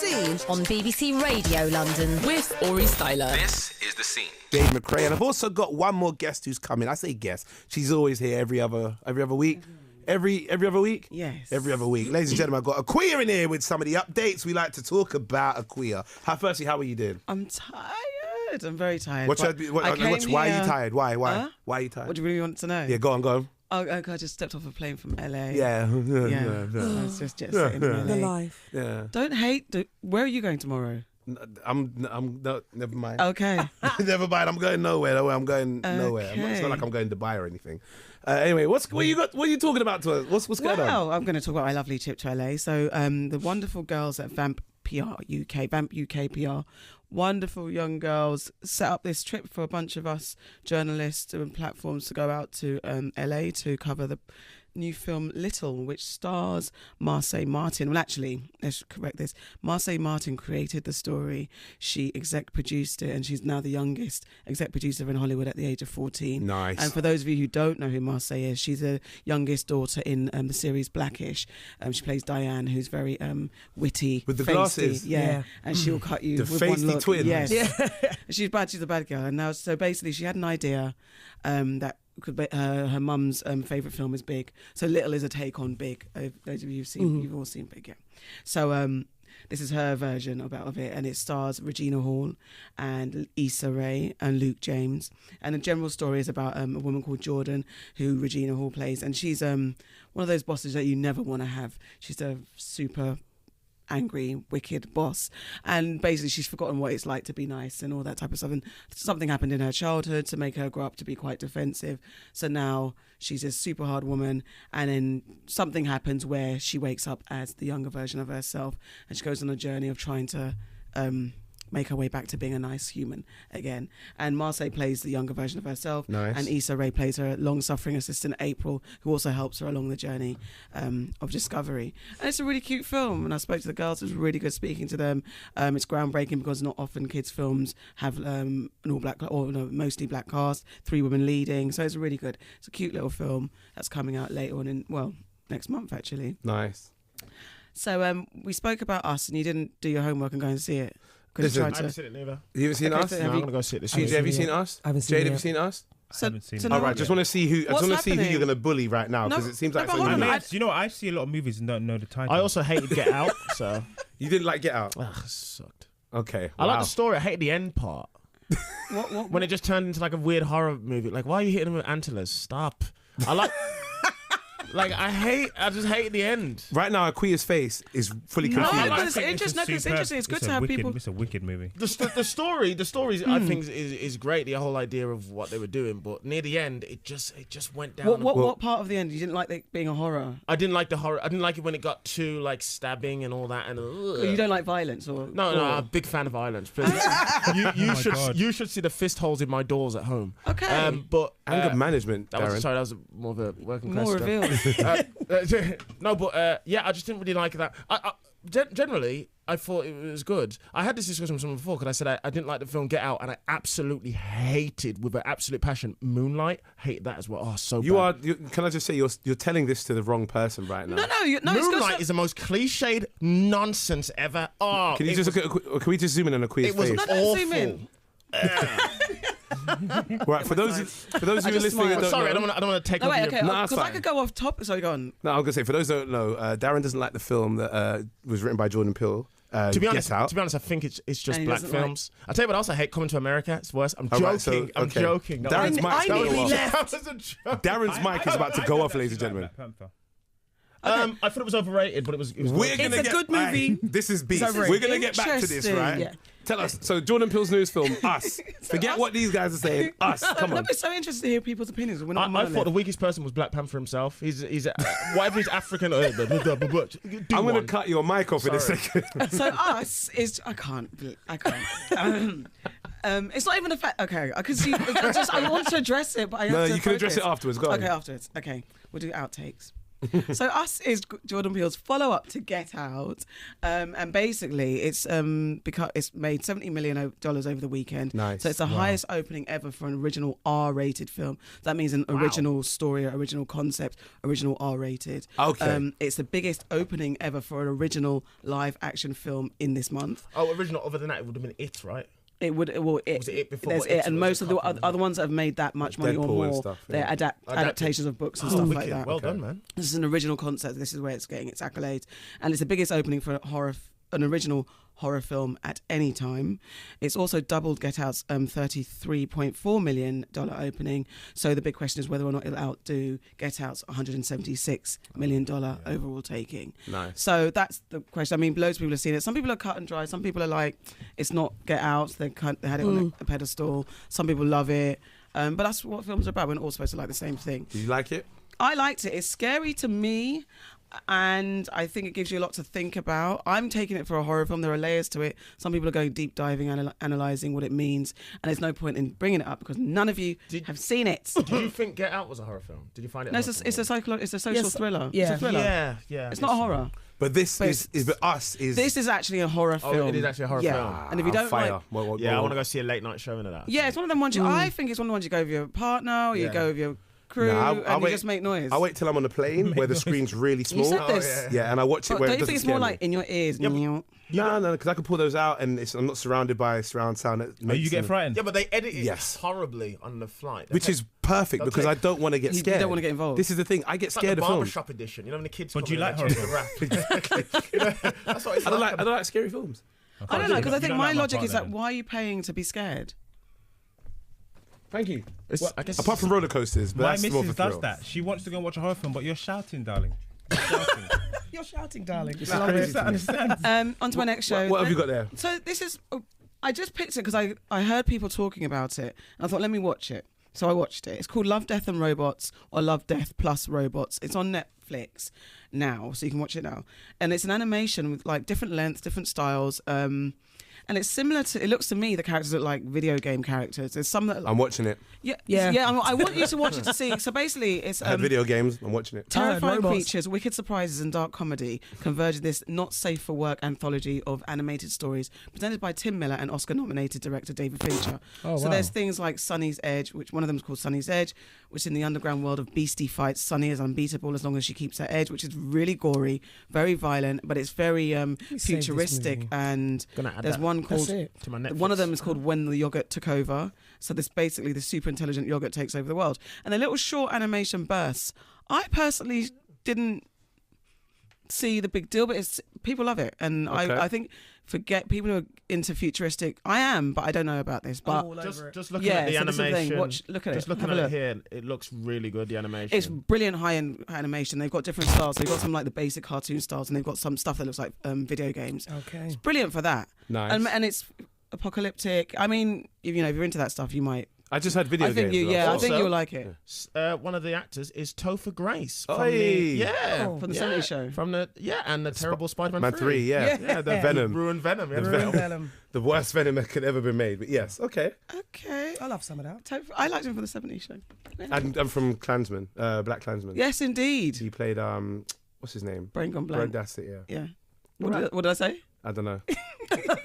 Scene on BBC Radio London with Aurie Styla. This is The Scene. Dave McRae, and I've also got one more guest who's coming. I say guest. She's always here every other week. Every other week? Yes. Every other week. Ladies and gentlemen, I've got Akua in here with some of the updates. We like to talk about Akua. Firstly, how are you doing? I'm tired. I'm very tired. Why are you tired? Why? Huh? Why are you tired? What do you really want to know? Yeah, go on. Oh, okay, I just stepped off a plane from LA. Yeah. It's just jet setting in LA. The life. Yeah. Don't hate. Where are you going tomorrow? I'm no, never mind. Okay. Never mind. I'm going nowhere. I'm going nowhere. It's not like I'm going to Dubai or anything. Anyway, what are you talking about to us? What's going on? Well, I'm going to talk about my lovely trip to LA. So, the wonderful girls at Vamp UK PR, wonderful young girls set up this trip for a bunch of us journalists and platforms to go out to LA to cover the new film Little, which stars Marseille Martin. Well, actually, let's correct this. Marseille Martin created the story. She exec produced it, and she's now the youngest exec producer in Hollywood at the age of 14. Nice. And for those of you who don't know who Marseille is, she's the youngest daughter in the series Blackish. She plays Diane, who's very witty. With the feisty, glasses. Yeah. And she'll cut you The with one feisty look. twin. Yes. Yeah. She's a bad girl. And now, so basically she had an idea that could be, her mum's favourite film is Big. So Little is a take on Big. Those of you who've seen, you've all seen Big, yeah. So this is her version of it, and it stars Regina Hall and Issa Rae and Luke James. And the general story is about a woman called Jordan, who Regina Hall plays, and she's one of those bosses that you never want to have. She's a super angry, wicked boss, and basically she's forgotten what it's like to be nice and all that type of stuff, and something happened in her childhood to make her grow up to be quite defensive, so now she's a super hard woman, and then something happens where she wakes up as the younger version of herself, and she goes on a journey of trying to make her way back to being a nice human again. And Marseille plays the younger version of herself. Nice. And Issa Rae plays her long-suffering assistant April, who also helps her along the journey of discovery. And it's a really cute film, and I spoke to the girls. It was really good speaking to them. It's groundbreaking because not often kids' films have an all-black, or no, mostly black cast, 3 women leading, so it's really good. It's a cute little film that's coming out later on next month actually. Nice. So we spoke about Us, and you didn't do your homework and go and see it. Listen, I haven't seen it neither. You haven't seen Us? so No, I'm going to go see it this CJ, week. have you seen Us? I haven't seen Jade, it have you yet. seen Us? haven't seen it. All right, just want to see who happening? you're going to bully right now, because No, it seems no, like but something hold you on, like. You know what? I see a lot of movies and don't know the title. I also hated Get Out, so You didn't like Get Out? ugh, it sucked. Okay. I like wow. the story. I hate the end part when it just turned into like a weird horror movie. Like, why are you hitting him with antlers? Stop. I like. I just hate the end. Right now, Akua's face is fully No, confused. but it's interesting. It's good to have people. It's a wicked movie. The story I think is great. The whole idea of what they were doing, but near the end, it just went down. What part of the end you didn't like it being a horror? I didn't like the horror. I didn't like it when it got too like stabbing and all that. And You don't like violence, or No, I'm a big fan of violence. Please. you should see the fist holes in my doors at home. Okay. But Anger management, Darren. that was more of a working class more stuff. revealed. No, but I just didn't really like that. Generally, I thought it was good. I had this discussion with someone before because I said I didn't like the film Get Out, and I absolutely hated, with an absolute passion, Moonlight. Hated that as well. Oh, so bad. Can I just say, you're telling this to the wrong person right now. No. It's good Moonlight stuff. is the most cliched nonsense ever. Oh, Can you just look at? Can we just zoom in on Akua's it was face? No, don't zoom in. Right, for those who are listening and don't sorry, know, I don't want to take No, over wait, your- okay, No, that's because I fine. could go off top. Sorry, go on. No, I was gonna say, for those who don't know, Darren doesn't like the film that was written by Jordan Peele. To be honest, Get Out. I think it's just And he black doesn't films. I'll tell you what else I hate: Coming to America. It's worse. I'm All joking. right, so, I'm okay. joking. No, Darren's I mic's about to nearly go off. left. that was a joke. Darren's mic is about to go off, ladies and gentlemen. I thought it was overrated, but it was. We're gonna a get, good movie. Aye, this is beef. overrated. We're gonna get back to this, Interesting, right? yeah. Tell us. So Jordan Peele's newest film, Us. Forget what these guys are saying. Us. Come No, on. but it's so interesting to hear people's opinions. We're not I thought the weakest person was Black Panther himself. He's whatever he's African. I'm I'm gonna cut your mic off in a Sorry. second. So Us is I can't. It's not even a fact. Okay, I can see. I want to address it, but I have No, to you can address focus. it afterwards. Go on. Okay, afterwards. Okay, we'll do outtakes. So Us is Jordan Peele's follow-up to Get Out, and basically it's because it's made $70 million over the weekend. Nice. So it's the highest opening ever for an original R-rated film. That means an original story, original concept, original R-rated. Okay. It's the biggest opening ever for an original live-action film in this month. Oh, original. Other than that, it would have been It, right? It would. Well, Was it before? There's It it, was and a most of the couple, other ones that have made that much money or Deadpool and more, stuff, they're yeah. adaptations of books and stuff like Wicked. that. Well done, man. This is an original concept. This is where it's getting its accolades, and it's the biggest opening for an original horror film at any time. It's also doubled Get Out's $33.4 million opening. So the big question is whether or not it'll outdo Get Out's $176 million overall taking. Nice. So that's the question. I mean, loads of people have seen it. Some people are cut and dry. Some people are like, it's not Get Out. They had it on a pedestal. Some people love it. But that's what films are about. We're not all supposed to like the same thing. Did you like it? I liked it. It's scary to me, and I think it gives you a lot to think about. I'm taking it for a horror film. There are layers to it. Some people are going deep diving, analysing what it means, and there's no point in bringing it up because none of you have seen it. Did you think Get Out was a horror film? Did you find it? No, it's a social thriller. Yeah. It's a thriller. Yeah. It's not a horror. But this but Us is. This is actually a horror film. Oh, it is actually a horror film. And if you don't fire. like, I want to go see a late night showing of that. yeah, it's one of them ones. I think it's one of the ones you go with your partner, or you go with your crew, and you just make noise. I wait till I'm on the plane where the screen's really small. You said this. Yeah, and I watch it But where don't it you doesn't think it's more scare like me. in your ears? No, because I can pull those out and I'm not surrounded by surround sound. That Oh, you makes get them- frightened? Yeah, but they edit it Yes. horribly on the flight. Which is perfect because I don't want to get You scared. don't wanna get involved. This is the thing. I get It's like scared the of films. barbershop edition. You know when the kids But come do you in like and they horror change the rap. You know, that's what it's I don't like scary films. I don't know, because I You think don't my like my logic is that partner why are you paying to be scared? Thank you. I guess Apart from roller coasters, but My that's more of a missus thrill. does that. She wants to go and watch a horror film, but you're shouting, darling. You're shouting. You're shouting, darling. It's crazy to me. Understand? On to my next show. What have you got there? So this is, I just picked it because I heard people talking about it, and I thought, let me watch it. So I watched it. It's called Love, Death and Robots, or Love, Death plus Robots. It's on Netflix now, so you can watch it now. And it's an animation with like different lengths, different styles. And it's similar to, it looks to me, the characters look like video game characters. There's some that, I'm watching it. Yeah. I want you to watch it to see. So basically, it's I had video games. I'm watching it. terrifying robots. creatures, wicked surprises, and dark comedy converge in this not safe for work anthology of animated stories presented by Tim Miller and Oscar-nominated director David Fincher. So there's things like Sunny's Edge, which one of them is called Sunny's Edge, which in the underground world of beastie fights, Sunny is unbeatable as long as she keeps her edge, which is really gory, very violent, but it's very futuristic. movie. And Gonna add there's that. one called That's it. to my Netflix. one of them is called When the Yogurt Took Over. So this basically the super intelligent yogurt takes over the world. And they're little short animation bursts. I personally didn't see the big deal, but people love it. And Okay. I think forget people who are into futuristic. I am, but I don't know about this. But Just looking Yeah, at the so this is the thing. animation. Look at just it. looking Have a at it look. here, it looks really good. The animation. it's brilliant high-end animation. They've got different styles. They've got some like the basic cartoon styles, and they've got some stuff that looks like video games. Okay. It's brilliant for that. Nice. And it's apocalyptic. I mean, if you're into that stuff, you might. I just had video I think games. I think Also- you'll like it. One of the actors is Topher Grace. Oi. From the, From the 70s show. From the and the terrible Spider-Man Man 3, yeah. Yeah, the Venom. Ruined Venom. Yeah, Venom. Venom. The worst Venom that could ever be made. But yes, okay. Okay. I love some of that. I liked him for the 70s show. And I'm from Klansman, Black Klansman. Yes, indeed. He played, what's his name? Brain gone Blank. blank. That's it, yeah. Yeah. What did I say? I don't know.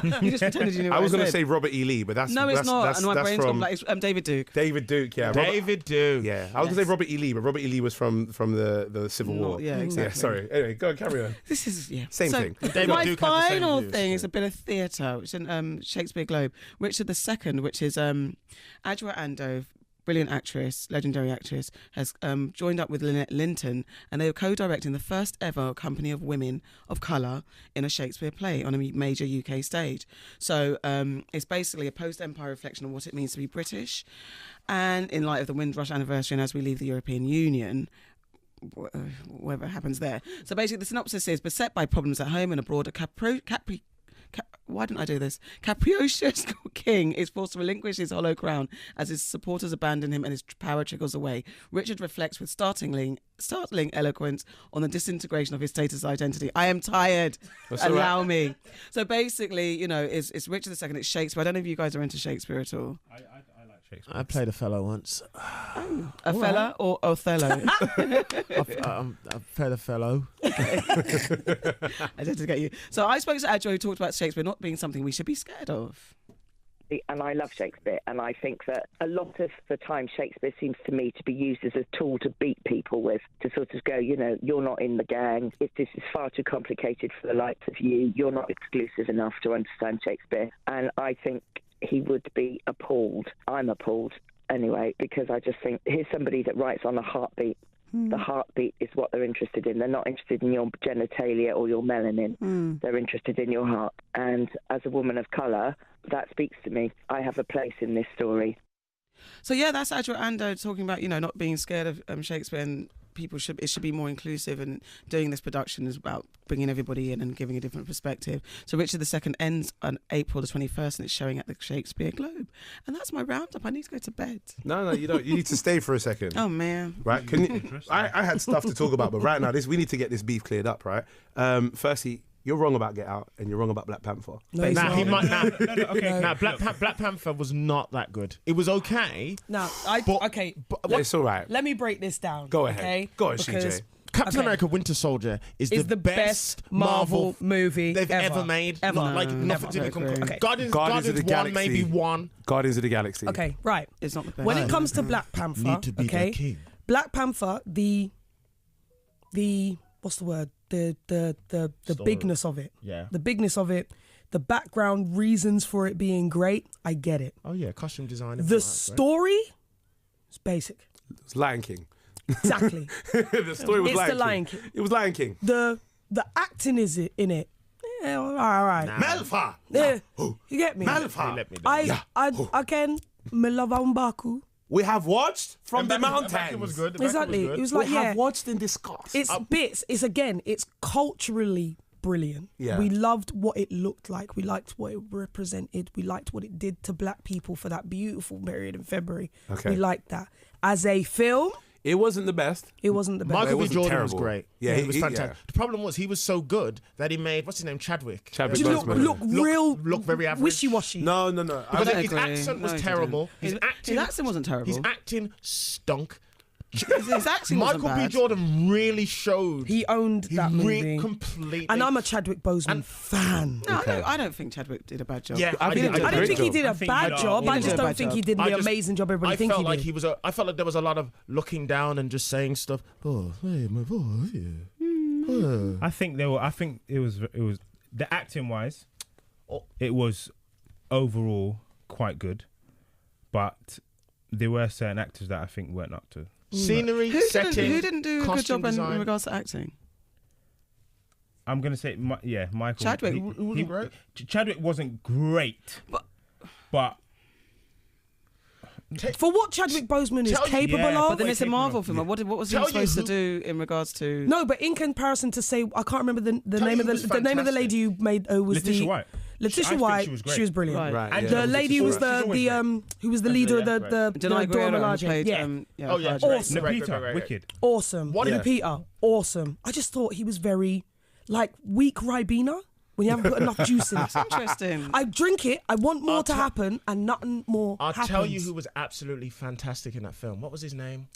You just pretended you knew what I was going to said. say Robert E. Lee, but that's No, it's that's, not. That's, And my that's brain's from gone blank. It's David Duke. David Duke, yeah. David Duke. Yeah, I was going to say Robert E. Lee, but Robert E. Lee was from the Civil Not- War. yeah, exactly. Yeah, sorry. Anyway, go on, carry on. This is Same thing. David my Duke had the same final views, thing yeah. is a bit of theatre, which is in Shakespeare Globe. Richard II, which is Adjoa Ando, brilliant actress, legendary actress, has joined up with Lynette Linton, and they are co-directing the first ever company of women of colour in a Shakespeare play on a major UK stage. So it's basically a post-Empire reflection on what it means to be British, and in light of the Windrush anniversary and as we leave the European Union, whatever happens there. So basically the synopsis is, beset by problems at home and abroad, why didn't I do this? Capricious king is forced to relinquish his hollow crown as his supporters abandon him and his power trickles away. Richard reflects with startling eloquence on the disintegration of his status identity. I am tired. Allow me. So basically, it's Richard II. It's Shakespeare. I don't know if you guys are into Shakespeare at all. I like Shakespeare. I played Othello once. A fella or Othello? I played Othello. I did to get you. So I spoke to Adjo, who talked about Shakespeare not being something we should be scared of. And I love Shakespeare, and I think that a lot of the time Shakespeare seems to me to be used as a tool to beat people with, to sort of go, you're not in the gang. If this is far too complicated for the likes of you, you're not exclusive enough to understand Shakespeare. And I think he would be appalled. I'm appalled anyway, because I just think here's somebody that writes on a heartbeat. The heartbeat is what they're interested in. They're not interested in your genitalia or your melanin. They're interested in your heart. And as a woman of colour, that speaks to me. I have a place in this story. So yeah, that's Adjo Ando talking about, not being scared of Shakespeare, and it should be more inclusive, and doing this production is about bringing everybody in and giving a different perspective. So Richard II ends on April the 21st, and it's showing at the Shakespeare Globe. And that's my roundup. I need to go to bed. No, you don't. You need to stay for a second. Oh man. Right? Can you? I had stuff to talk about, but right now we need to get this beef cleared up, right? Firstly, you're wrong about Get Out, and you're wrong about Black Panther. No, he's not. He might. Okay. Now, Black Panther was not that good. It was okay. No, okay. It's all right. Let me break this down. Go ahead. Okay? Go on, Because CJ. Captain Okay. America: Winter Soldier is the best Marvel movie they've ever made. Ever. Not, like No, nothing never. to come. Okay. Guardians of the 1, Galaxy. maybe 1. Guardians of the Galaxy. Okay, right. It's not the best. When it comes to Black Panther, Need to be okay, the king. Black Panther, the what's the word? The Story. bigness of it. Yeah. The bigness of it, the background reasons for it being great, I get it. Oh yeah, costume design. The story is basic. It's Lion King. Exactly. The story was It's Lion the King. Lion King. It was Lion King. The acting is in it. Yeah, all right. Malfa. Yeah, you get me. Malfa. Let me down. I can me love Mbaku. We have watched from the mountains. It was good. Exactly. It was We like, have watched and discussed. It's bits. It's culturally brilliant. Yeah. We loved what it looked like. We liked what it represented. We liked what it did to black people for that beautiful period in February. Okay. We liked that. As a film, It wasn't the best. it wasn't the best. Michael B. wasn't Jordan terrible. was great. Yeah, he was he- fantastic. yeah. The problem was he was so good that he made what's his name, Chadwick. Chadwick Did you Boseman. look very average. wishy-washy. No. But I his agree. accent was No, he terrible. didn't. His accent wasn't terrible. His acting stunk. His acting wasn't Michael B. bad. Jordan really showed. He owned that movie. Completely. And I'm a Chadwick Boseman fan. No, I don't think Chadwick did a bad job. Yeah, I I think did. he I don't Great think he job. did I a think bad he job. did I a just bad don't think job. he did the I just- amazing job everybody I think felt he like did. he was. I felt like there was a lot of looking down and just saying stuff. Oh, hey, my boy. Yeah. I think it was the acting wise, Oh. it was overall quite good, but there were certain actors that I think weren't up to. Scenery, Who setting. didn't do a good costume job in design. regards to acting? I'm gonna say, Michael Chadwick he- wasn't he- great. Chadwick wasn't great, but For what Chadwick Boseman is Tell you- capable yeah, of. But then it's a capable Marvel of- film. yeah. What was he Tell you supposed to who- do in regards to? No, but in comparison to say, I can't remember the Tell name you of who was the name of the fantastic. lady you made. Was Letitia the White. I Letitia think White. she was great. She was brilliant. Right. Right. And yeah. The Yeah, lady who was she's always great. who was the leader of yeah, the Denai Dora Guerrero Milaje. played. Yeah. Oh, yeah. Milaje. Awesome. Right, Lupita, right. wicked. Awesome. What did- Lupita, awesome. I just thought he was very weak Ribena when you haven't put enough juice in it. Interesting. I drink it. I want more to happen, and nothing more I'll happens. tell you who was absolutely fantastic in that film. What was his name?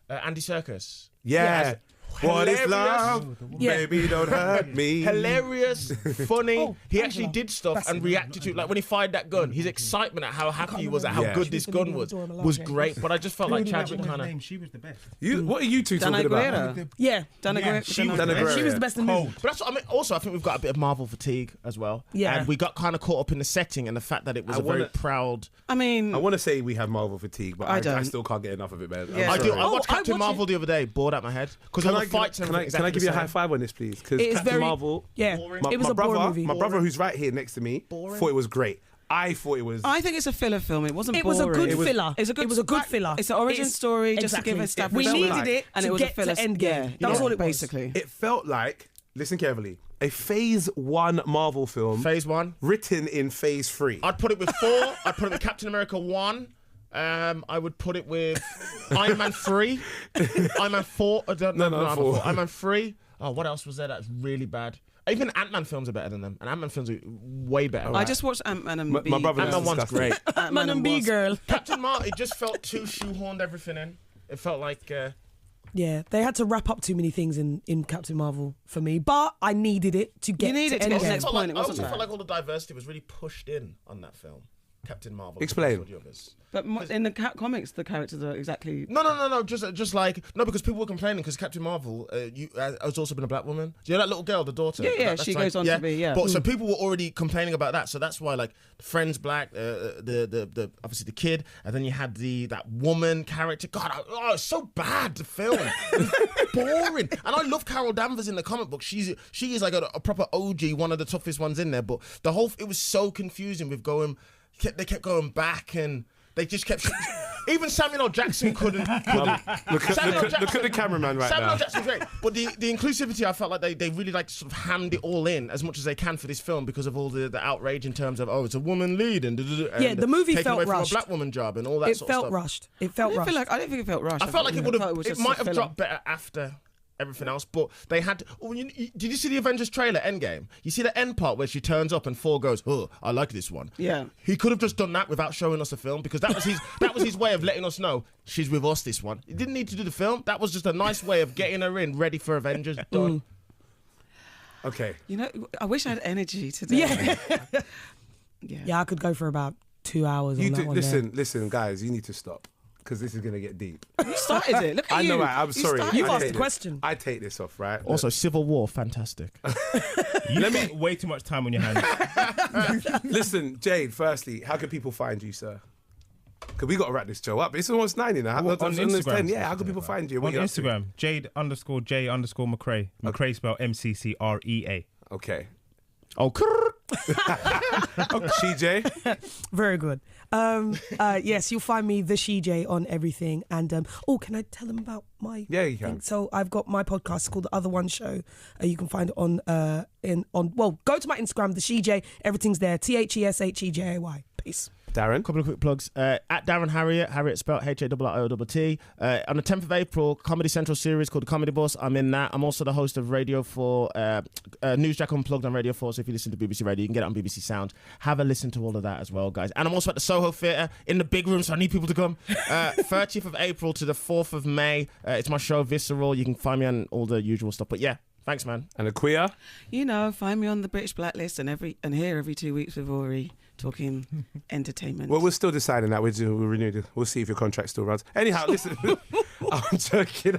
Andy Serkis. Yeah. What is Hilarious. love? Yeah. Baby, don't hurt me. Hilarious, funny. Oh, He Angela. actually did stuff That's and it. reacted to it. Like when he fired that gun, his excitement at how happy he was at how Yeah. good this gun was great. But I just felt like Chadwick kind of. She was the best. What are you two Danai talking about? Guerrero. Yeah, Dana Yeah, Guerrero. she was Dana the Guerrero. best. she was the best in the movie. But that's what I mean. Also, I think we've got a bit of Marvel fatigue as well. Yeah. And we got kind of caught up in the setting and the fact that it was I a very wanna- proud. I mean, I want to say we have Marvel fatigue, but I I don't. still can't get enough of it, man. Yeah. I do. I Oh, watched I Captain watch Marvel the other day, bored out my head because there were fights and everything Can I exactly give you a the high same. five on this, please? Because It is Captain very Marvel. Yeah, My, it was my a boring brother, movie. my brother, who's right here next to me, thought it was great. I thought it was. I think it's a filler film. It wasn't. It was a boring. good filler. It's a good. It was a good filler. It's an origin story just to give us stuff. We needed it and to it was get a filler. to Endgame. Yeah, That was all it was. basically. It felt like, listen carefully, a Phase 1 Marvel film Phase 1. written in Phase 3. I'd put it with 4. I'd put it with Captain America 1. I would put it with Iron Man 3. Iron Man 4. No, Iron Man 4. 4. Iron Man 3. Oh, what else was there that's really bad? Even Ant-Man films are better than them, and Ant-Man films are way better. I just watched Ant-Man and Bee. My brother Ant-Man one's disgusting. great. Man and Bee girl. Captain Marvel, it just felt too shoehorned everything in. It felt like. Yeah, they had to wrap up too many things in Captain Marvel for me, but I needed it to get You needed to to get to the Endgame. next point. It I also wasn't felt bad. like all the diversity was really pushed in on that film. Captain Marvel. Explain. compared to the others. But in the comics, the characters are exactly. No. Just like because people were complaining because Captain Marvel has also been a black woman. Do you know that little girl, the daughter? Yeah, That's she like- goes on to be, yeah. But so people were already complaining about that. So that's why like Friend's black, the obviously the kid, and then you had that woman character. God, it's so bad. The film, it's boring. And I love Carol Danvers in the comic book. She is like a proper OG, one of the toughest ones in there. But it was so confusing with going. They kept going back and they just kept. Even Samuel L. Jackson couldn't. Look at the cameraman right Samuel now. L. Jackson's great, but the inclusivity, I felt like they really like sort of hammed it all in as much as they can for this film because of all the outrage in terms of it's a woman lead and Yeah, the movie taking felt away rushed. from a black woman job and all that It sort of felt stuff. rushed. It felt rushed. I didn't think it felt rushed. I felt like it would have. was It just might a have filler. dropped better after everything else, but they had. Did you see the Avengers trailer Endgame? You see the end part where she turns up and Thor goes, "Oh, I like this one." Yeah. He could have just done that without showing us the film because that was his way of letting us know she's with us. This one. He didn't need to do the film. That was just a nice way of getting her in, ready for Avengers. Done. Okay. You know, I wish I had energy today. Yeah. Yeah. Yeah, I could go for about 2 hours on that one. Listen, guys, you need to stop because this is gonna get deep. You started it. Look at I you. know, right? I'm sorry. started You've I asked take the this- question. I take this off, right? Also, Civil War, fantastic. You got way too much time on your hands. Listen, Jade. Firstly, how can people find you, sir? Because we got to wrap this show up. It's almost 9 now. Well, on Instagram. Yeah, how can people find you? What On you up to? Instagram, Jade_J_McCrae. McCrae spelled MCCREA. Okay. Oh, CJ. Very good. Yes, you'll find me, the SheJ, on everything. And can I tell them about my? Yeah, you can. thing? So I've got my podcast it's called The Other One Show. You can find it on go to my Instagram, the SheJ. Everything's there. THESHEJAY. Peace. Darren. couple of quick plugs. At Darren Harriet spelled HARRIOTT. On the 10th of April, Comedy Central series called The Comedy Boss. I'm in that. I'm also the host of Radio 4, Newsjack Unplugged on Radio 4. So if you listen to BBC Radio, you can get it on BBC Sound. Have a listen to all of that as well, guys. And I'm also at the Soho Theatre in the big room, so I need people to come. 30th of April to the 4th of May. It's my show, Visceral. You can find me on all the usual stuff. But yeah, thanks, man. And Akua. You know, find me on the British Blacklist and here every 2 weeks with Aurie talking entertainment. Well, we're still deciding that. We'll renew it. We'll see if your contract still runs. Anyhow, listen. I'm joking.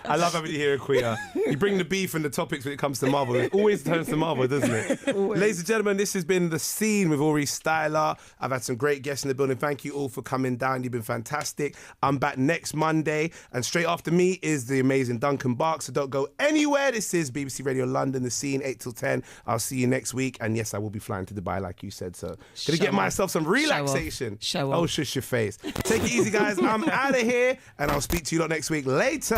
I love having you here, Akua. You bring the beef and the topics when it comes to Marvel. It always turns to Marvel, doesn't it? Ladies and gentlemen, this has been The Scene with Aurie Styla. I've had some great guests in the building. Thank you all for coming down. You've been fantastic. I'm back next Monday. And straight after me is the amazing Duncan Bark. So don't go anywhere. This is BBC Radio London, The Scene, 8 till 10. I'll see you next week. And yes, I will be flying to Dubai, like you said. So gonna Show get off. myself some relaxation. Show Oh, off. shush your face. Take it easy, guys. I'm out of here. And I'll speak to you lot next week. Later.